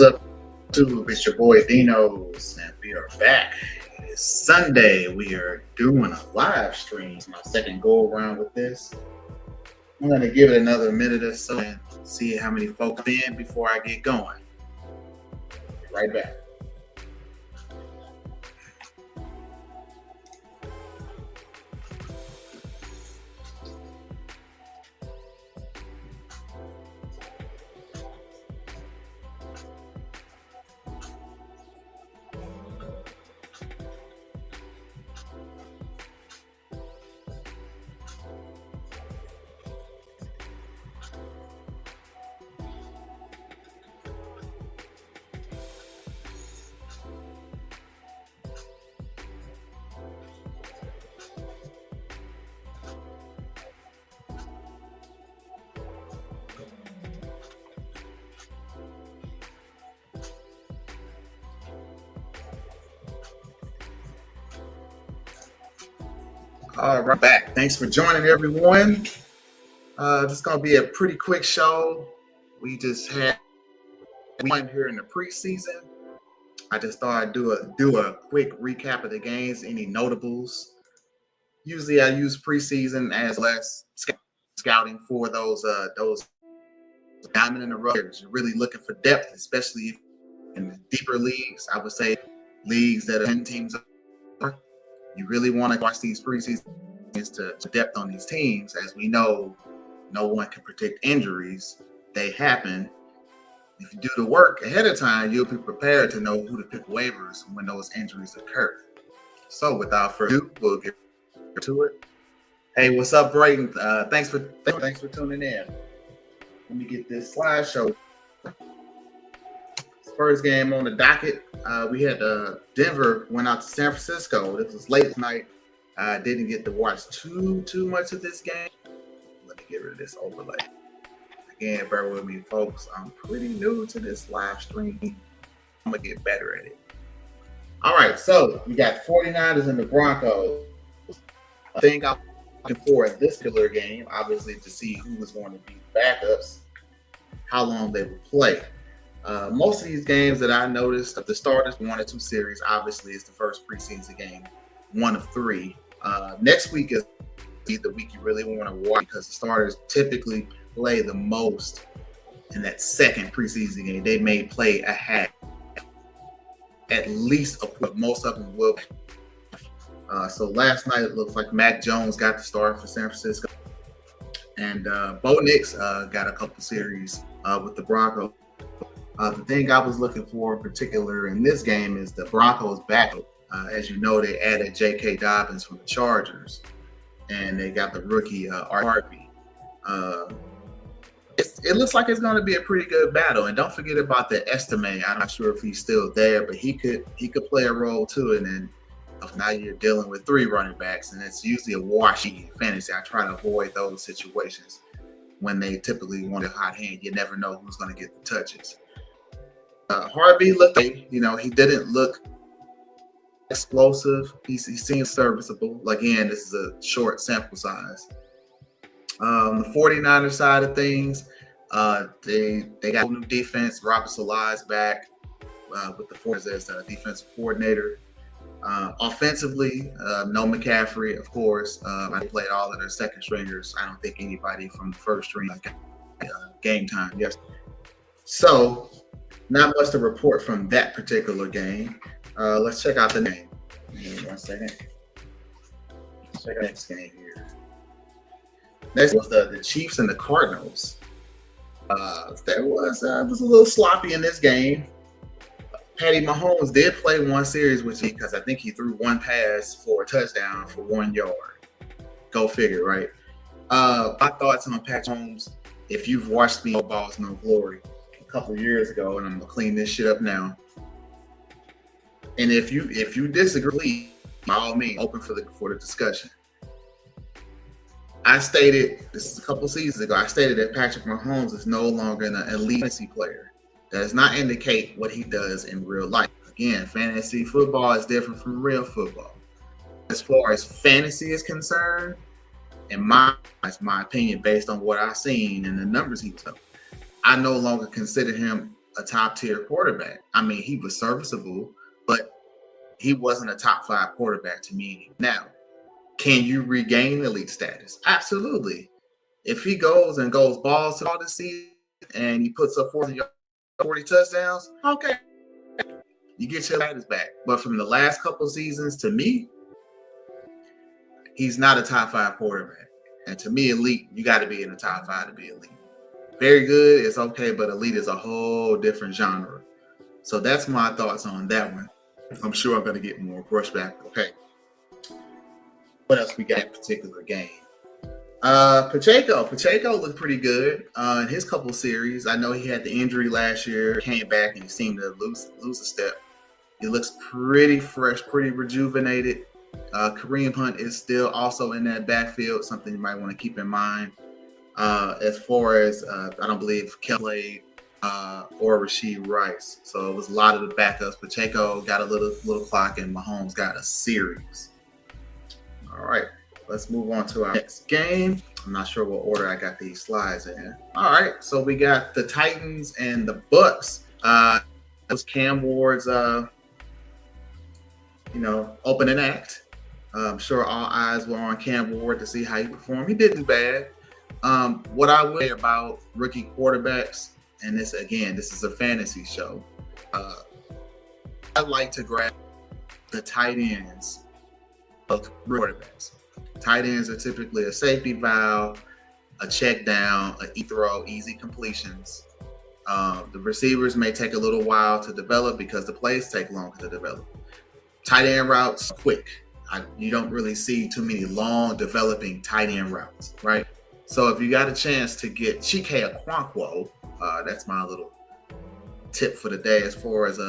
Up to it's your boy Dknows, and we are back. It's Sunday. We are doing a live stream. It's my second go around with this. I'm gonna give it another minute or so and see how many folks in before I get going. Be right back. All right, back. Thanks for joining, everyone. This is gonna be a pretty quick show. We just had one here in the preseason. I just thought I'd do a quick recap of the games, any notables. Usually, I use preseason as less scouting for those diamond in the rough. You're really looking for depth, especially in the deeper leagues. I would say leagues that are 10 teams. You really want to watch these preseasons to depth on these teams. As we know, no one can predict injuries. They happen. If you do the work ahead of time, you'll be prepared to know who to pick waivers when those injuries occur. So without further ado, we'll get to it. Hey, what's up, Brayden? Thanks for tuning in. Let me get this slideshow. First game on the docket, we had Denver went out to San Francisco. This was late night. I didn't get to watch too much of this game. Let me get rid of this overlay. Again, bear with me, folks. I'm pretty new to this live stream. I'm gonna get better at it. All right, so we got 49ers and the Broncos. I think I'm looking for in this particular game, obviously, to see who was going to be backups, how long they would play. Most of these games that I noticed of the starters, 1 or 2 series, obviously is the first preseason game, 1 of 3. Next week is the week you really want to watch because the starters typically play the most in that second preseason game. They may play a half, at least but most of them will. So last night it looks like Mac Jones got the start for San Francisco, and Bo Nix got a couple series with the Broncos. The thing I was looking for in particular in this game is the Broncos backup. As you know, they added J.K. Dobbins from the Chargers, and they got the rookie Harvey. It looks like it's going to be a pretty good battle. And don't forget about the estimate. I'm not sure if he's still there, but he could play a role too. And then now you're dealing with 3 running backs, and it's usually a wash in fantasy. I try to avoid those situations when they typically want a hot hand. You never know who's going to get the touches. Harvey looked, he didn't look explosive. He seemed serviceable. Again, this is a short sample size. The 49ers side of things, they got a new defense. Robert Saleh's back with the 49ers as defensive coordinator. Offensively, no McCaffrey, of course. I played all of their second stringers. I don't think anybody from the first string got game time. Yes. So, not much to report from that particular game. Let's check out the name. Give me 1 second. Let's check out the next game here. Next was the Chiefs and the Cardinals. That was a little sloppy in this game. Patty Mahomes did play 1 series with me because I think he threw 1 pass for a touchdown for 1 yard. Go figure, right? My thoughts on Pat Mahomes, if you've watched me, No Balls, No Glory, a couple of years ago, and I'm gonna clean this shit up now. And if you disagree, by all means, open for the discussion. I stated, this is a couple seasons ago, I stated that Patrick Mahomes is no longer an elite fantasy player. That does not indicate what he does in real life. Again, fantasy football is different from real football. As far as fantasy is concerned, in my opinion, based on what I've seen and the numbers he took, I no longer consider him a top tier quarterback. I mean, he was serviceable, but he wasn't a top 5 quarterback to me. Now, can you regain elite status? Absolutely. If he goes balls to all this season and he puts up 40 touchdowns, okay, you get your status back. But from the last couple seasons, to me, he's not a top 5 quarterback. And to me, elite, you got to be in the top 5 to be elite. Very good, it's okay, but elite is a whole different genre. So that's my thoughts on that one. I'm sure I'm going to get more pushback. Okay. What else we got in particular game? Pacheco looked pretty good in his couple series. I know he had the injury last year, came back, and he seemed to lose a step. He looks pretty fresh, pretty rejuvenated. Kareem Hunt is still also in that backfield, something you might want to keep in mind. As far as I don't believe Kelly or Rashid Rice. So it was a lot of the backups. Pacheco got a little clock, and Mahomes got a series. All right, let's move on to our next game. I'm not sure what order I got these slides in. All right, so we got the Titans and the Bucks. It was Cam Ward's, opening act. I'm sure all eyes were on Cam Ward to see how he performed. He didn't do bad. What I would say about rookie quarterbacks, and this is a fantasy show. I like to grab the tight ends of quarterbacks. Tight ends are typically a safety valve, a check down, a throw, easy completions. The receivers may take a little while to develop because the plays take longer to develop. Tight end routes, quick. You don't really see too many long developing tight end routes, right? So if you got a chance to get Chike Okonkwo, that's my little tip for the day as far as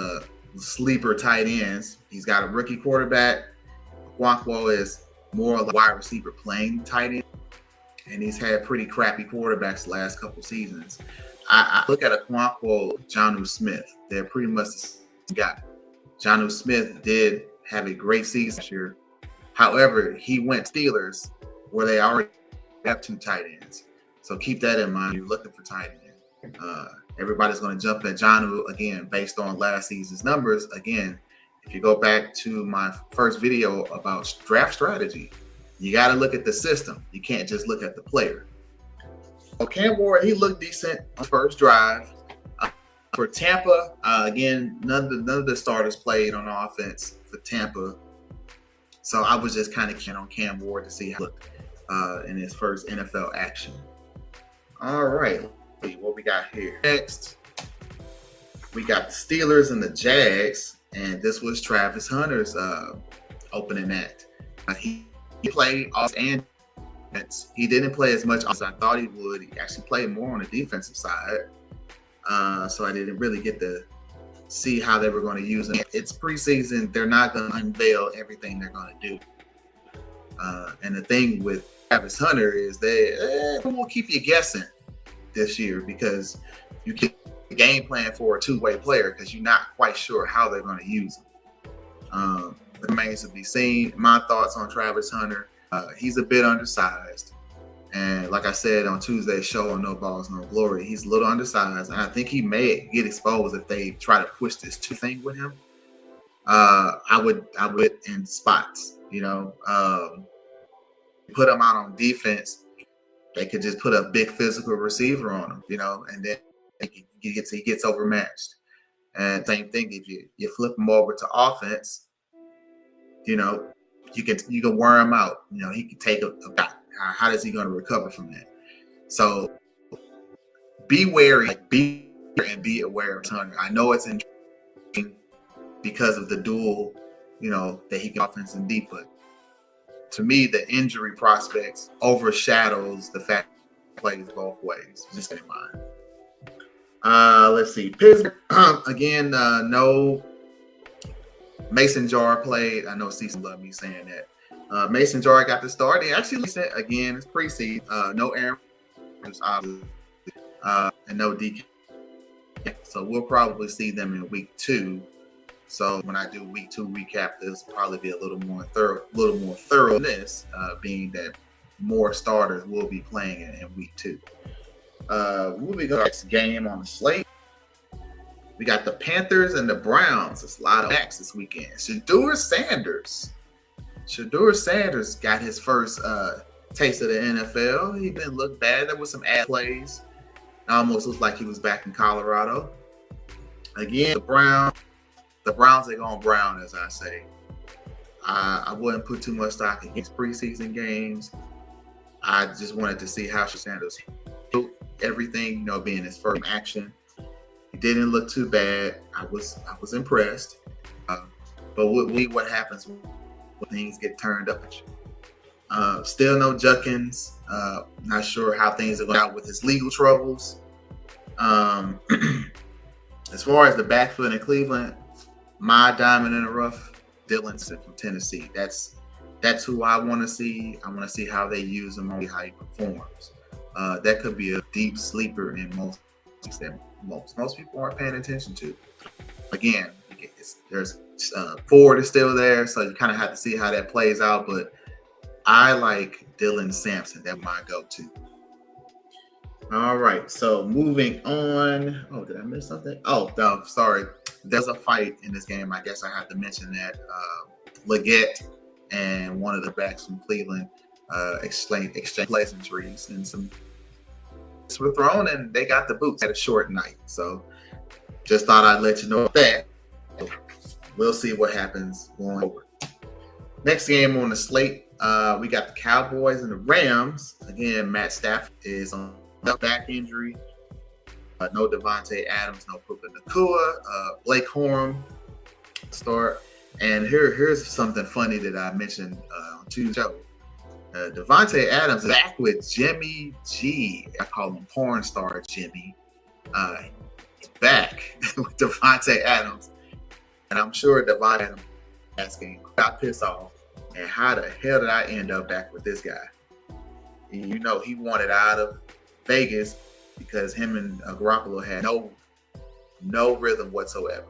sleeper tight ends. He's got a rookie quarterback. Okonkwo is more like a wide receiver playing tight end, and he's had pretty crappy quarterbacks the last couple seasons. I look at Okonkwo, Jonnu Smith. They're pretty much the same guy. Jonnu Smith did have a great season this year. However, he went Steelers where they already have 2 tight ends. So keep that in mind. You're looking for tight end. Everybody's going to jump at Jonnu again based on last season's numbers. Again, if you go back to my first video about draft strategy, you got to look at the system. You can't just look at the player. So Cam Ward, he looked decent on the first drive. For Tampa, again, none of the starters played on offense for Tampa. So I was just kind of keen on Cam Ward to see how he looked in his first NFL action. All right, let's see what we got here. Next, we got the Steelers and the Jags, and this was Travis Hunter's opening act. He played offense and defense. He didn't play as much as I thought he would. He actually played more on the defensive side. So I didn't really get to see how they were going to use him. It's preseason. They're not going to unveil everything they're going to do. And the thing with Travis Hunter is they won't keep you guessing this year because you can game plan for a two-way player because you're not quite sure how they're going to use him. It remains to be seen. My thoughts on Travis Hunter, he's a bit undersized. And like I said on Tuesday's show on No Balls, No Glory, he's a little undersized. And I think he may get exposed if they try to push this two thing with him. I would in spots, put him out on defense. They could just put a big physical receiver on him, and then he gets overmatched. And same thing, if you flip him over to offense, you can wear him out. He can take a shot. How is he going to recover from that? So be wary, be aware of Hunter. I know it's interesting because of the dual, that he can offense and deep, but to me, the injury prospects overshadows the fact he plays both ways. Just keep in mind. Let's see. Pittsburgh, again, no Mason Jar played. I know Cecil loved me saying that. Mason Jar got the start. They actually said, again, it's preseason. No Aaron, obviously, and no Dknows. So we'll probably see them in week 2. So when I do week 2 recap, this will probably be a little more thoroughness, being that more starters will be playing in week 2. Moving on to the next game on the slate. We got the Panthers and the Browns. It's a lot of backs this weekend. Shedeur Sanders got his first taste of the NFL. He didn't look bad. There was some ad plays. It almost looked like he was back in Colorado. Again, the Browns are going brown, as I say. I wouldn't put too much stock in his preseason games. I just wanted to see how Sanders handled everything, being his first action. He didn't look too bad. I was impressed. But what happens when things get turned up? Still no Judkins. Not sure how things are going out with his legal troubles. As far as the backfield in Cleveland, my diamond in the rough, Dylan from Tennessee. That's who I want to see. I want to see how they use him, how he performs. That could be a deep sleeper in most people aren't paying attention to. Again, there's Ford is still there, so you kind of have to see how that plays out. But I like Dylan Sampson. That's my go-to. All right, so moving on. Oh, did I miss something? Oh, no, sorry. There's a fight in this game. I guess I have to mention that Leggett and one of the backs from Cleveland exchange pleasantries, and some were thrown, and they got the boots at a short night. So just thought I'd let you know that. We'll see what happens going forward. Next game on the slate, we got the Cowboys and the Rams. Again, Matt Stafford is on the back injury. No Devontae Adams, no Puka Nacua. Blake Corum start. And here's something funny that I mentioned on Tuesday. Devontae Adams is back with Jimmy G. I call him porn star Jimmy. He's back with Devontae Adams. And I'm sure Devontae Adams asking, got pissed off. And how the hell did I end up back with this guy? And he wanted out of Vegas because him and Garoppolo had no rhythm whatsoever.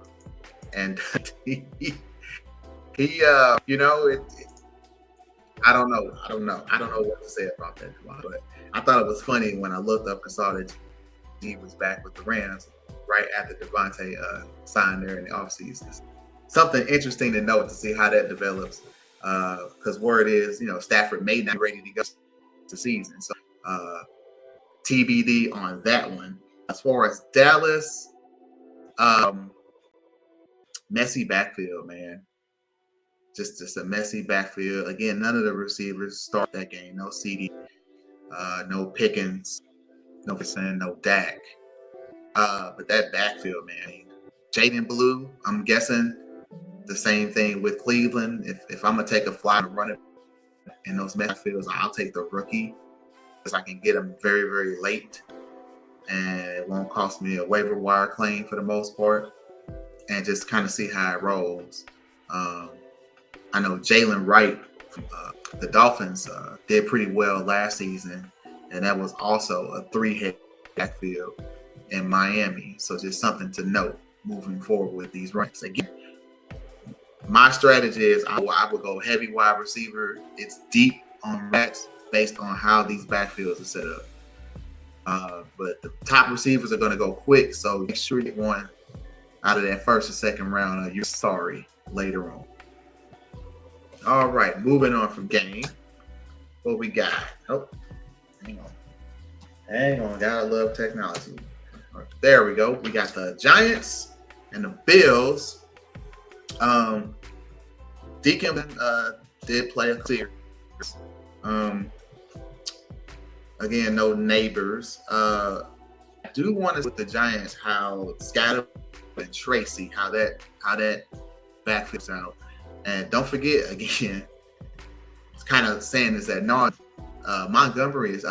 And I don't know what to say about that, but I thought it was funny when I looked up and saw that he was back with the Rams right after Devontae signed there in the offseason. Something interesting to note to see how that develops, because word is, Stafford may not be ready to go the season. So TBD on that one. As far as Dallas, messy backfield, man. Just a messy backfield. Again, none of the receivers start that game. No CD, no Pickens, no Wilson, no Dak. But that backfield, man. Jaden Blue, I'm guessing the same thing with Cleveland. If I'm going to take a fly and run it in those backfields, I'll take the rookie because I can get him very, very late. And it won't cost me a waiver wire claim for the most part. And just kind of see how it rolls. I know Jalen Wright from the Dolphins did pretty well last season, and that was also a 3-head backfield in Miami. So just something to note moving forward with these ranks. Again, my strategy is I would go heavy wide receiver. It's deep on backs based on how these backfields are set up. But the top receivers are going to go quick, so make sure you get one out of that first or second round, or you're sorry later on. All right, moving on from game. What we got? Oh, hang on. Gotta love technology. There we go. We got the Giants and the Bills. Dknows did play a series. Again, no neighbors. I do want to with the Giants how Scatter and Tracy, how that backflips out. And don't forget, again, it's kind of saying this at nauseam. Montgomery is,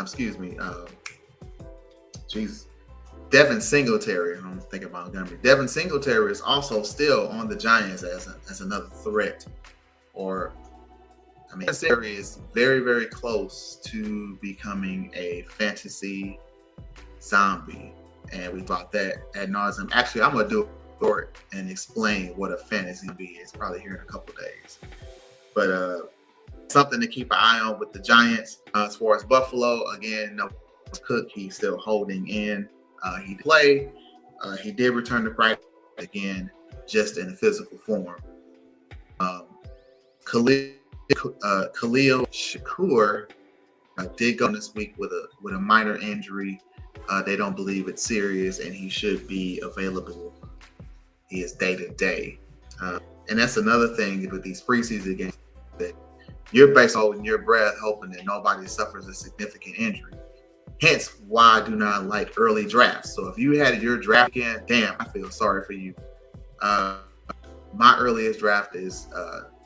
Devin Singletary. I'm thinking about Montgomery. Devin Singletary is also still on the Giants as another threat. Singletary is very, very close to becoming a fantasy zombie. And we thought that ad nauseum. Actually, I'm going to do it and explain what a fantasy is probably here in a couple days. But something to keep an eye on with the Giants. As far as Buffalo, again, no Cook, he's still holding in. He did play. He did return to practice again, just in physical form. Khalil Shakur did go this week with a minor injury. They don't believe it's serious, and he should be available. He is day to day, and that's another thing with these preseason games that you're based on your breath, hoping that nobody suffers a significant injury. Hence, why I do not like early drafts. So if you had your draft again, damn, I feel sorry for you. My earliest draft is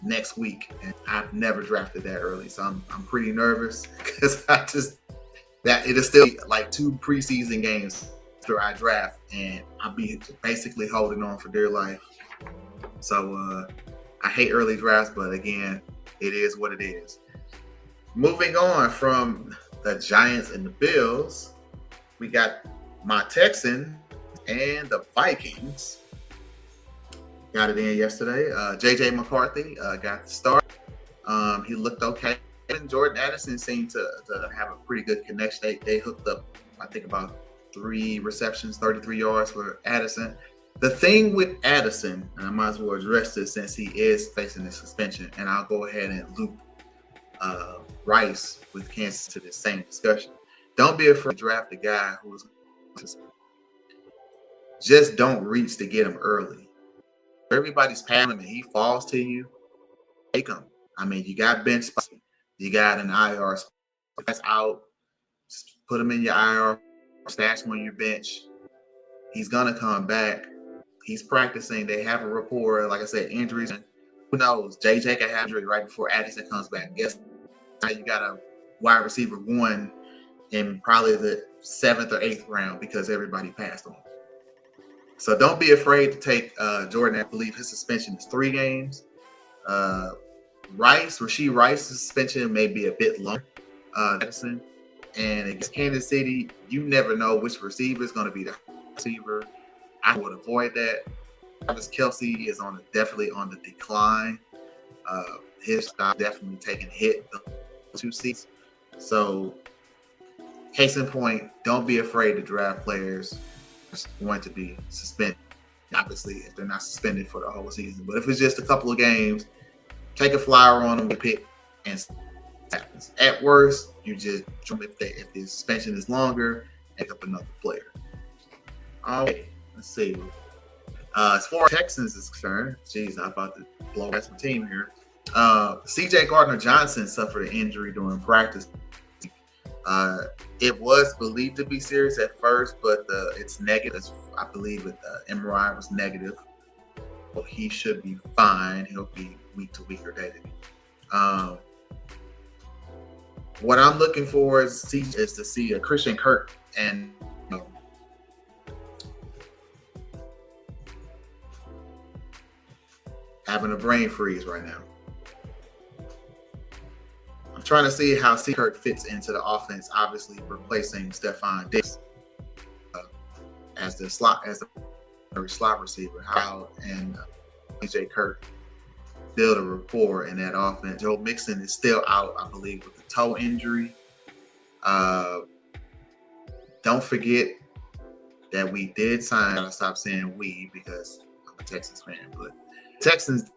next week, and I've never drafted that early, so I'm pretty nervous because that it is still like 2 preseason games after I draft, and I'll be basically holding on for dear life. So I hate early drafts, but again, it is what it is. Moving on from the Giants and the Bills, we got my Texans and the Vikings. Got it in yesterday. J.J. McCarthy got the start. He looked okay. And Jordan Addison seemed to have a pretty good connection. They hooked up, I think, about 3 receptions, 33 yards for Addison. The thing with Addison, and I might as well address this since he is facing a suspension, and I'll go ahead and loop Rice with Kansas to this same discussion. Don't be afraid to draft a guy who is just don't reach to get him early. Everybody's passing him and he falls to you, take him. I mean, you got bench spots, you got an IR spot. If that's out, just put him in your IR, stash him on your bench. He's going to come back. He's practicing. They have a rapport. Like I said, injuries. Who knows? JJ can have injury right before Addison comes back. Guess now you got a wide receiver 1 in probably the 7th or 8th round because everybody passed on him. So don't be afraid to take Jordan. I believe his suspension is 3 games. Rasheed Rice's suspension may be a bit longer. Addison. And against Kansas City, you never know which receiver is going to be the receiver. I would avoid that. Travis Kelce is definitely on the decline. His stock definitely taking a hit the 2 seats. So, case in point, don't be afraid to draft players who's going to be suspended. Obviously, if they're not suspended for the whole season, but if it's just a couple of games, take a flyer on them, pick, and happens. At worst, you just if the suspension is longer, pick up another player. Okay, let's see. As far as Texans is concerned, geez, I'm about to blow past my team here. C.J. Gardner-Johnson suffered an injury during practice. It was believed to be serious at first, but it's negative. I believe the MRI was negative. Well, he should be fine. He'll be week to week or day to day. What I'm looking for is to see a Christian Kirk and having a brain freeze right now. I'm trying to see how Kirk fits into the offense. Obviously, replacing Stephon Diggs as the slot receiver. How and DJ Kirk build a rapport in that offense. Joe Mixon is still out, I believe, with the toe injury. Don't forget that we did sign. I'll stop saying we because I'm a Texans fan, but Texans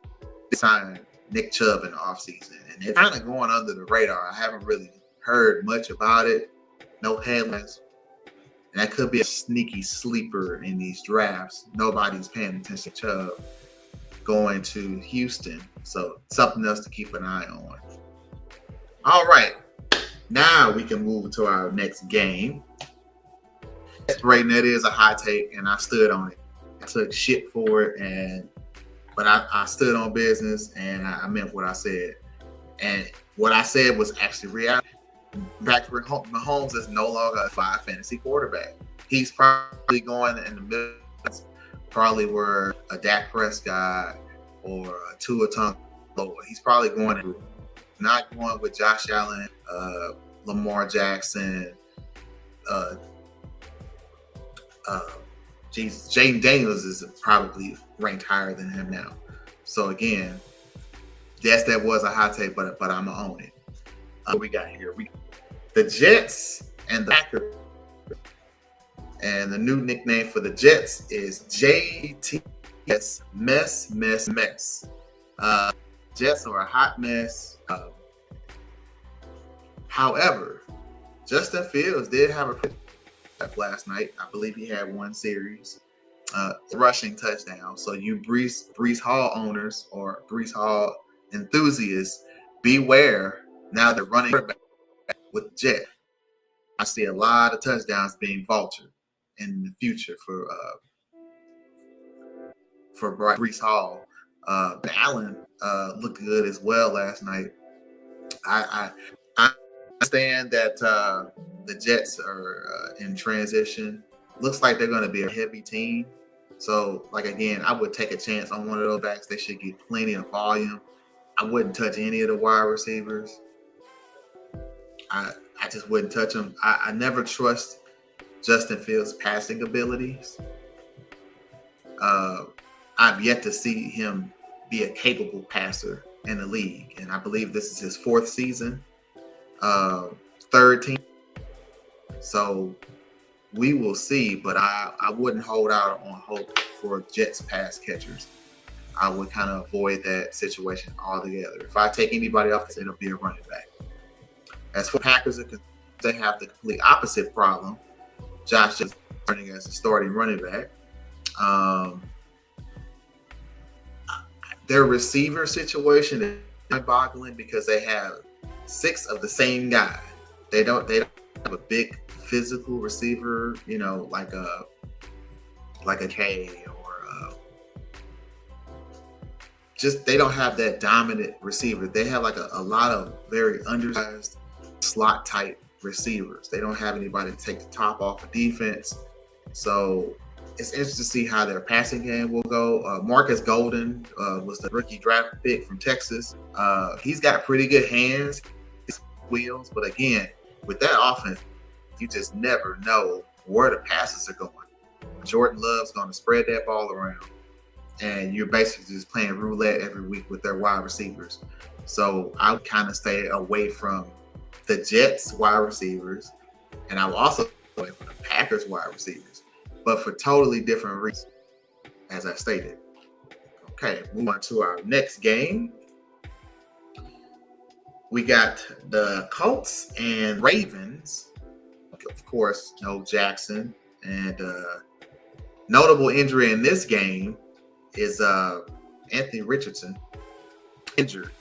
signed Nick Chubb in the offseason, and it's kind of going under the radar. I haven't really heard much about it. No headlines. And that could be a sneaky sleeper in these drafts. Nobody's paying attention to Chubb going to Houston. So something else to keep an eye on. All right. Now we can move to our next game. That is a hot take, and I stood on it. I took shit for it, but I stood on business, and I meant what I said. And what I said was actually reality. Patrick Mahomes is no longer a 5 fantasy quarterback. He's probably going in the middle. That's probably where a Dak Prescott or a Tua Tagovailoa. He's probably not going with Josh Allen, Lamar Jackson, Jaden Daniels is probably ranked higher than him now. So again, yes, that was a hot take, but I'm gonna own it. We got here. The Jets and the Packers. And the new nickname for the Jets is JT Yes, mess. Jets are a hot mess. However, Justin Fields did have a last night. I believe he had one series, rushing touchdown. So you Brees Hall owners or Brees Hall enthusiasts, beware. Now they're running with Jet. I see a lot of touchdowns being vultured in the future for Brees Hall. Allen looked good as well last night. I understand that the Jets are in transition. Looks like they're going to be a heavy team. So, like, again, I would take a chance on one of those backs. They should get plenty of volume. I wouldn't touch any of the wide receivers. I just wouldn't touch them. I never trust Justin Fields' passing abilities. I've yet to see him be a capable passer in the league, and I believe this is his fourth season, third team. So we will see, but I wouldn't hold out on hope for Jets pass catchers. I would kind of avoid that situation altogether. If I take anybody off, it'll be a running back. As for Packers, they have the complete opposite problem. Josh is running as a starting running back. Their receiver situation is mind-boggling because they have 6 of the same guy. They don't have a big physical receiver, like a K or just they don't have that dominant receiver. They have like a lot of very undersized slot type receivers. They don't have anybody to take the top off of defense. So it's interesting to see how their passing game will go. Marcus Golden was the rookie draft pick from Texas. He's got pretty good hands, wheels, but again, with that offense, you just never know where the passes are going. Jordan Love's going to spread that ball around, and you're basically just playing roulette every week with their wide receivers. So I would kind of stay away from the Jets wide receivers, and I will also stay away from the Packers wide receivers, but for totally different reasons, as I stated. Okay, move on to our next game. We got the Colts and Ravens. Of course, no Jackson. And notable injury in this game is Anthony Richardson injured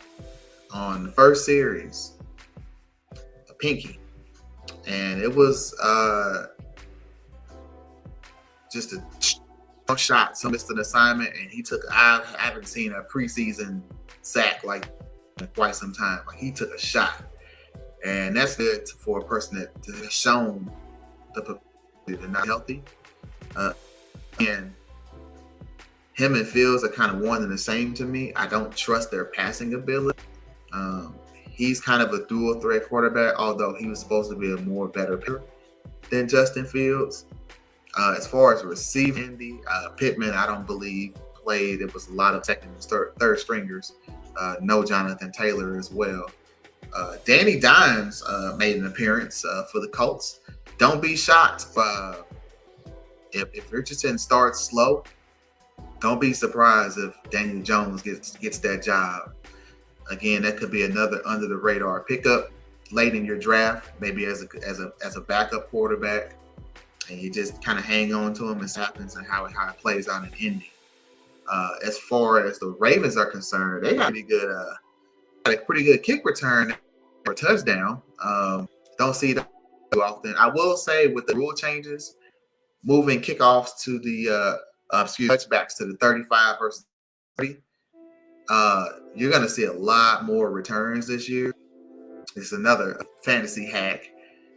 on the first series, a pinky. And it was just a shot. So missed an assignment, and I haven't seen a preseason sack like in quite some time. Like, he took a shot. And that's good for a person that has shown they're not healthy. And him and Fields are kind of one and the same to me. I don't trust their passing ability. He's kind of a dual threat quarterback, although he was supposed to be a more better player than Justin Fields. As far as receiving, Pittman, I don't believe played. It was a lot of second and third stringers. No Jonathan Taylor as well. Danny Dimes made an appearance for the Colts. Don't be shocked if Richardson starts slow. Don't be surprised if Daniel Jones gets that job. Again, that could be another under the radar pickup late in your draft, maybe as a backup quarterback, and you just kind of hang on to him as happens and how it plays out in Indy. As far as the Ravens are concerned, they got a pretty good kick return for a touchdown. Don't see that too often. I will say with the rule changes, moving kickoffs to the touchbacks to the 35 versus 30, you're going to see a lot more returns this year. It's another fantasy hack.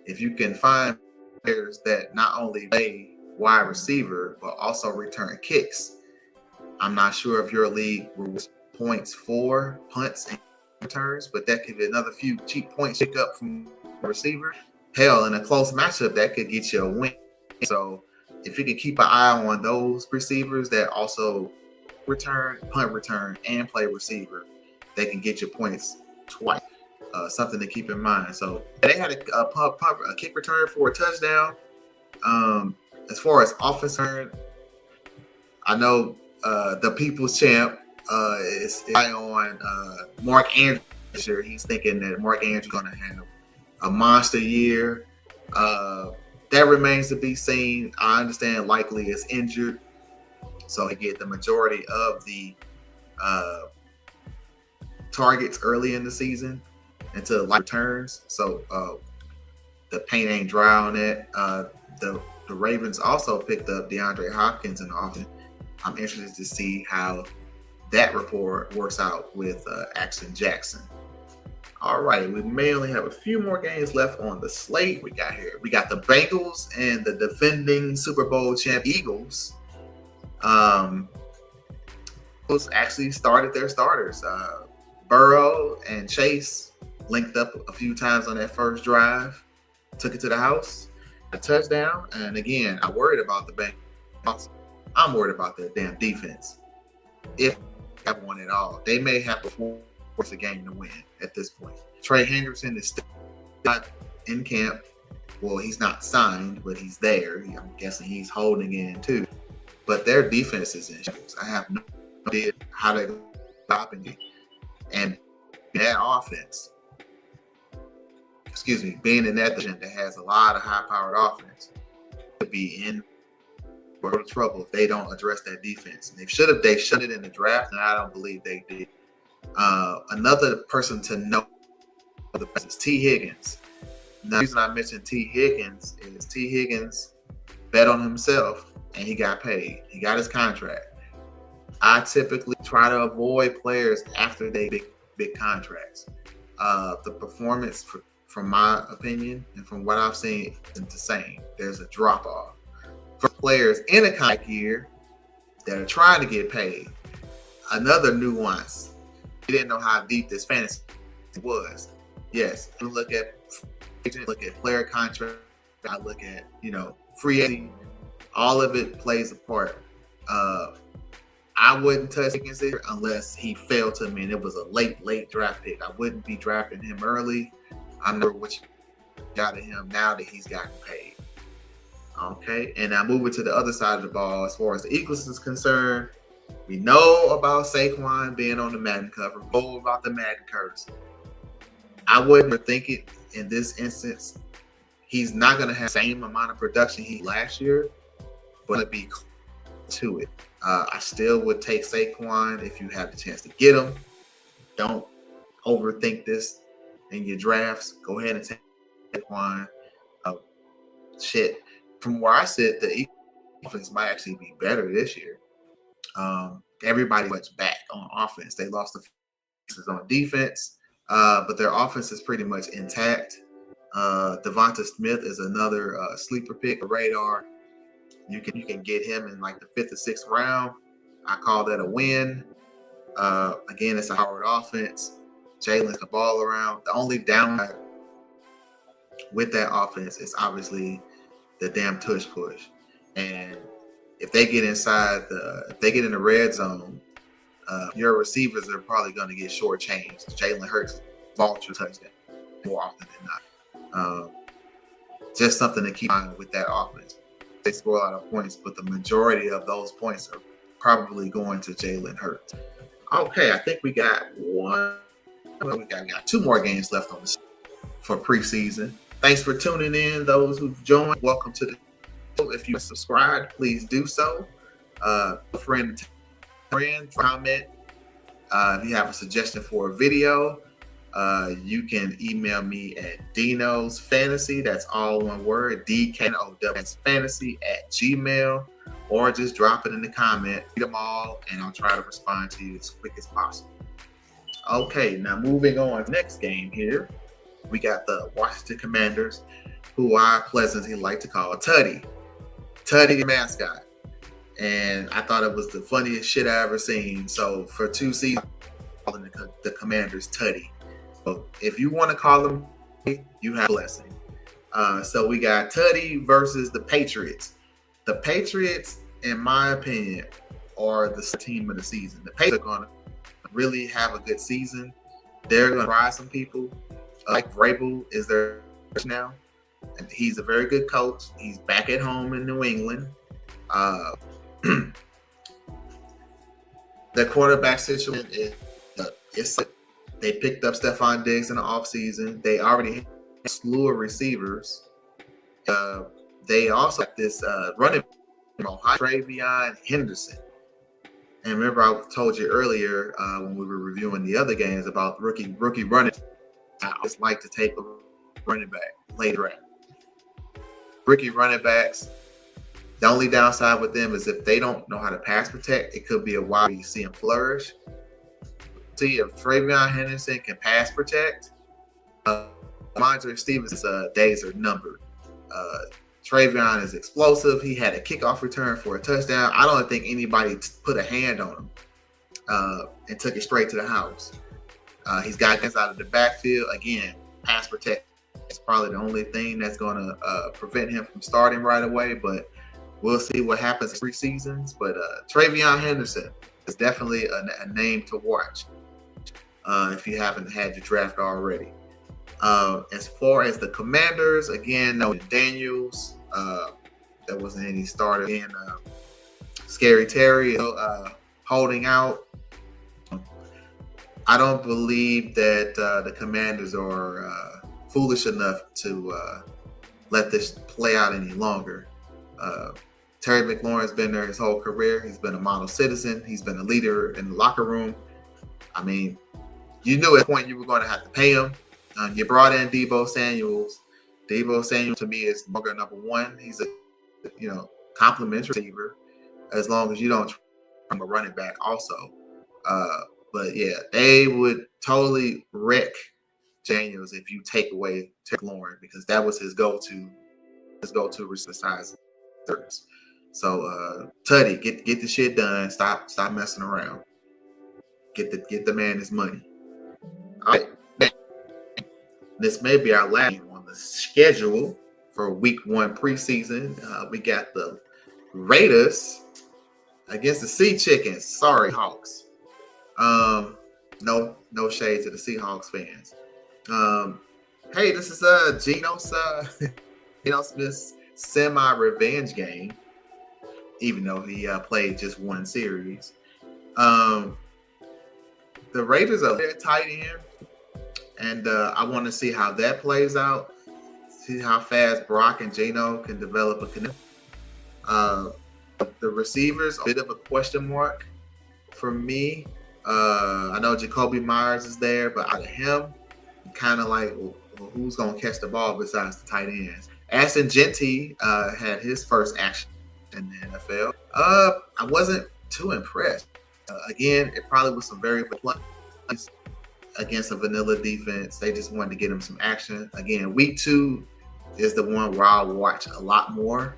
If you can find players that not only play wide receiver but also return kicks. I'm not sure if your league rewards points for punts and returns, but that could be another few cheap points pick up from the receiver. Hell, in a close matchup, that could get you a win. So if you can keep an eye on those receivers that also punt return, and play receiver, they can get you points twice. Something to keep in mind. So they had a kick return for a touchdown. As far as offense, I know the people's champ is on Mark Andrews. He's thinking that Mark Andrews is going to have a monster year. That remains to be seen. I understand likely is injured, so he get the majority of the targets early in the season until life returns. So the paint ain't dry on that. The Ravens also picked up DeAndre Hopkins in the offense. I'm interested to see how that report works out with Action Jackson. All right, we may only have a few more games left on the slate. We got the Bengals and the defending Super Bowl champ Eagles. Eagles actually started their starters. Burrow and Chase linked up a few times on that first drive, took it to the house, a touchdown. And again, I'm worried about the Bengals. I'm worried about their damn defense. If they have one at all, they may have to force a game to win at this point. Trey Hendrickson is still not in camp. Well, he's not signed, but he's there. I'm guessing he's holding in too. But their defense is in shambles. I have no idea how they're stopping it. And that offense, being in that division that has a lot of high-powered offense, could be in trouble if they don't address that defense. And they should it in the draft, and I don't believe they did. Another person to know is T. Higgins. Now, the reason I mentioned T. Higgins is T. Higgins bet on himself, and he got paid. He got his contract. I typically try to avoid players after they big contracts. The performance, from my opinion, and from what I've seen, isn't the same. There's a drop-off. For players in a contract year that are trying to get paid, another nuance. You didn't know how deep this fantasy was. Yes, you look at player contract, I look at, free agency, all of it plays a part. I wouldn't touch Higgins there unless he fell to me and it was a late draft pick. I wouldn't be drafting him early. I know what you got of him now that he's gotten paid. Okay, and now moving to the other side of the ball, as far as the Eagles is concerned, we know about Saquon being on the Madden cover, know about the Madden curse. I wouldn't think it in this instance. He's not going to have the same amount of production he last year, but it'd be to it. I still would take Saquon if you have the chance to get him. Don't overthink this in your drafts. Go ahead and take Saquon. From where I sit, the Eagles offense might actually be better this year. Everybody went back on offense. They lost the pieces on defense, but their offense is pretty much intact. Devonta Smith is another sleeper pick, a radar. You can get him in like the 5th or 6th round. I call that a win. Again, it's a Howard offense. Jalen's the ball around. The only downside with that offense is obviously the damn tush push. And if they get if they get in the red zone, your receivers are probably going to get shortchanged. Jalen Hurts vulture touchdown more often than not. Just something to keep in mind with that offense. They score a lot of points, but the majority of those points are probably going to Jalen Hurts. Okay, I think we got we got 2 more games left on this for preseason. Thanks for tuning in, those who've joined. Welcome to the show. If you subscribed, please do so. Friend, comment. If you have a suggestion for a video, you can email me at Dknows Fantasy. That's all one word. Dknows Fantasy at Gmail, or just drop it in the comment. Read them all, and I'll try to respond to you as quick as possible. Okay, now moving on. Next game here, we got the Washington Commanders, who I pleasantly like to call Tutty the mascot. And I thought it was the funniest shit I ever seen. So for 2 seasons, I'm calling the Commanders Tutty. So if you want to call them, you have a blessing. So we got Tutty versus the Patriots. The Patriots, in my opinion, are the team of the season. The Patriots are going to really have a good season. They're going to try some people. Like Vrabel is their coach now. And he's a very good coach. He's back at home in New England. The quarterback situation is they picked up Stephon Diggs in the offseason. They already had a slew of receivers. They also have this running back, Travion Henderson. And remember, I told you earlier when we were reviewing the other games about rookie running. I just like to take a running back later at rookie running backs. The only downside with them is if they don't know how to pass protect, it could be a while you see them flourish. See if Travion Henderson can pass protect, Montre Stevens' days are numbered. Travion is explosive. He had a kickoff return for a touchdown. I don't think anybody put a hand on him and took it straight to the house. He's got guys out of the backfield. Again, pass protect is probably the only thing that's going to prevent him from starting right away, but we'll see what happens in preseasons. But Travion Henderson is definitely a name to watch if you haven't had your draft already. As far as the Commanders, again, no Daniels. There wasn't any starter. And Scary Terry holding out. I don't believe that the Commanders are foolish enough to let this play out any longer. Terry McLaurin's been there his whole career. He's been a model citizen. He's been a leader in the locker room. I mean, you knew at the point you were going to have to pay him. You brought in Deebo Samuel. Deebo Samuel to me is number one. He's a complimentary receiver as long as you don't from a running back also. But yeah, they would totally wreck Daniels if you take away Terry McLaurin because that was his go-to besides thirds. So Tutty, get the shit done. Stop messing around. Get the man his money. All right. This may be our last game on the schedule for week 1 preseason. We got the Raiders against the Sea Chickens. Sorry, Hawks. No shade to the Seahawks fans. Hey, this is Geno Smith's semi-revenge game, even though he played just one series. The Raiders are their tight end. And I want to see how that plays out. See how fast Brock and Geno can develop a connection. The receivers, a bit of a question mark for me. I know Jacoby Myers is there, but out of him, kind of like, well, who's going to catch the ball besides the tight ends? Aston Gentry had his first action in the NFL. I wasn't too impressed. Again, it probably was some very good plays against a vanilla defense. They just wanted to get him some action. Again, week 2 is the one where I'll watch a lot more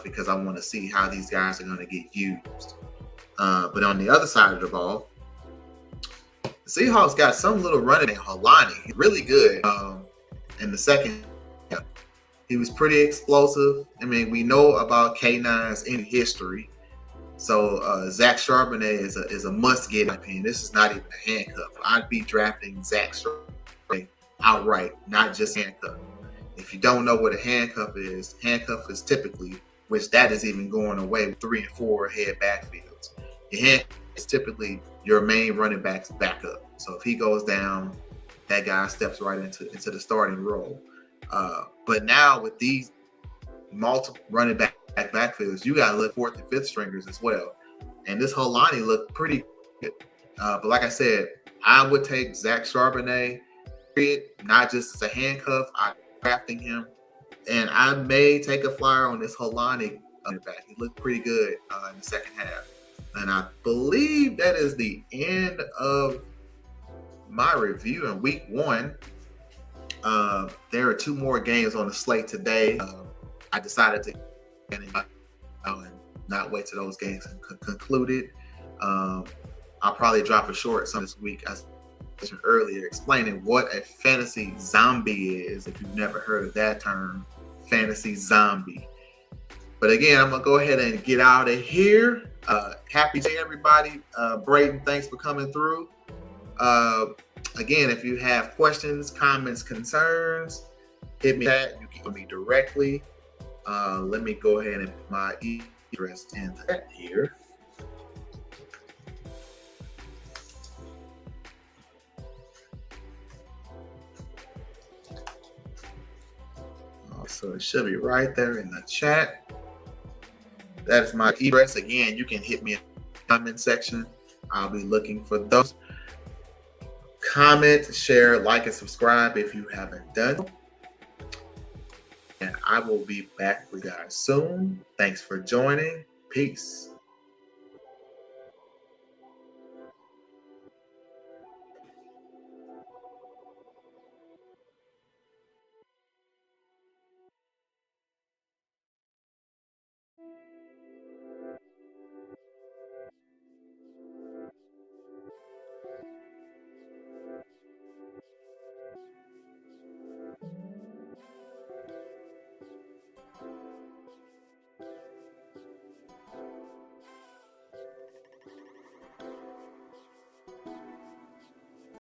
because I want to see how these guys are going to get used. But on the other side of the ball, the Seahawks got some little running in Holani. He's really good in the second half. He was pretty explosive. I mean, we know about K9's in history. So Zach Charbonnet is a must-get, in my opinion. This is not even a handcuff. I'd be drafting Zach Charbonnet outright, not just handcuff. If you don't know what a handcuff is typically, which that is even going away with 3 and 4 head backfields. Your handcuff is typically your main running back's backup. So if he goes down, that guy steps right into the starting role. But now with these multiple running backfields, you got to look 4th and 5th stringers as well. And this Holani looked pretty good. But like I said, I would take Zach Charbonnet, not just as a handcuff. I'm drafting him. And I may take a flyer on this Holani back. He looked pretty good in the second half. And I believe that is the end of my review in week 1. There are 2 more games on the slate today. I decided to and not wait till those games concluded. I'll probably drop a short some this week, as I mentioned earlier, explaining what a fantasy zombie is. If you've never heard of that term, fantasy zombie. But again, I'm gonna go ahead and get out of here. Happy day, everybody. Braden, thanks for coming through. Again, if you have questions, comments, concerns, hit me at. You can hit me directly. Let me go ahead and put my email address in that here. So it should be right there in the chat. That is my address. Again, you can hit me in the comment section. I'll be looking for those. Comment, share, like, and subscribe if you haven't done so. And I will be back with you guys soon. Thanks for joining. Peace.